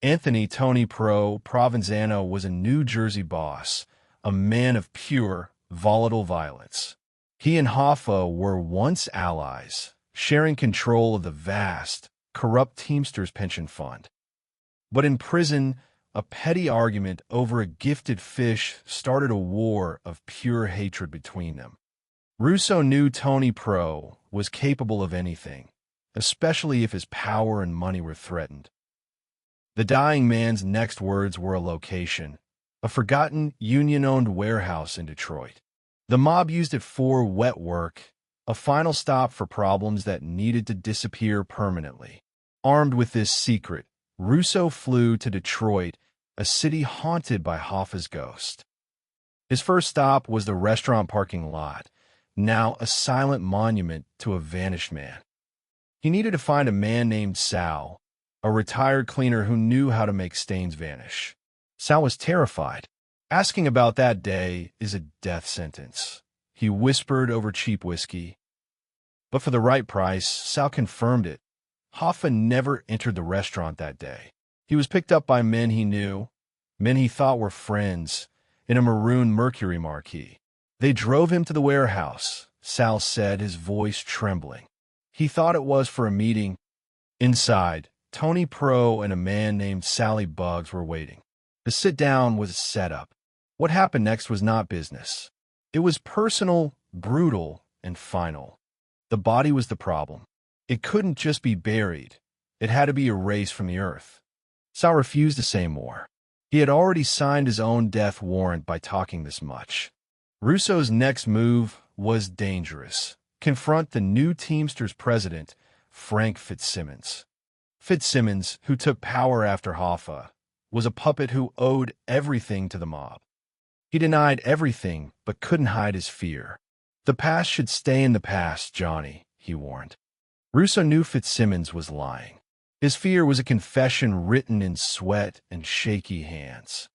Anthony Tony Pro Provenzano was a New Jersey boss, a man of pure, volatile violence. He and Hoffa were once allies, sharing control of the vast, corrupt Teamsters pension fund. But in prison, a petty argument over a gifted fish started a war of pure hatred between them. Russo knew Tony Pro was capable of anything, especially if his power and money were threatened. The dying man's next words were a location, a forgotten union-owned warehouse in Detroit. The mob used it for wet work, a final stop for problems that needed to disappear permanently. Armed with this secret, Russo flew to Detroit, a city haunted by Hoffa's ghost. His first stop was the restaurant parking lot, now a silent monument to a vanished man. He needed to find a man named Sal, a retired cleaner who knew how to make stains vanish. Sal was terrified. Asking about that day is a death sentence, he whispered over cheap whiskey. But for the right price, Sal confirmed it. Hoffa never entered the restaurant that day. He was picked up by men he knew, men he thought were friends, in a maroon Mercury Marquis. They drove him to the warehouse, Sal said, his voice trembling. He thought it was for a meeting. Inside, Tony Pro and a man named Sally Buggs were waiting. The sit-down was a setup. What happened next was not business. It was personal, brutal, and final. The body was the problem. It couldn't just be buried. It had to be erased from the earth. Sal refused to say more. He had already signed his own death warrant by talking this much. Russo's next move was dangerous. Confront the new Teamsters president, Frank Fitzsimmons. Fitzsimmons, who took power after Hoffa, was a puppet who owed everything to the mob. He denied everything, but couldn't hide his fear. The past should stay in the past, Johnny, he warned. Russo knew Fitzsimmons was lying. His fear was a confession written in sweat and shaky hands.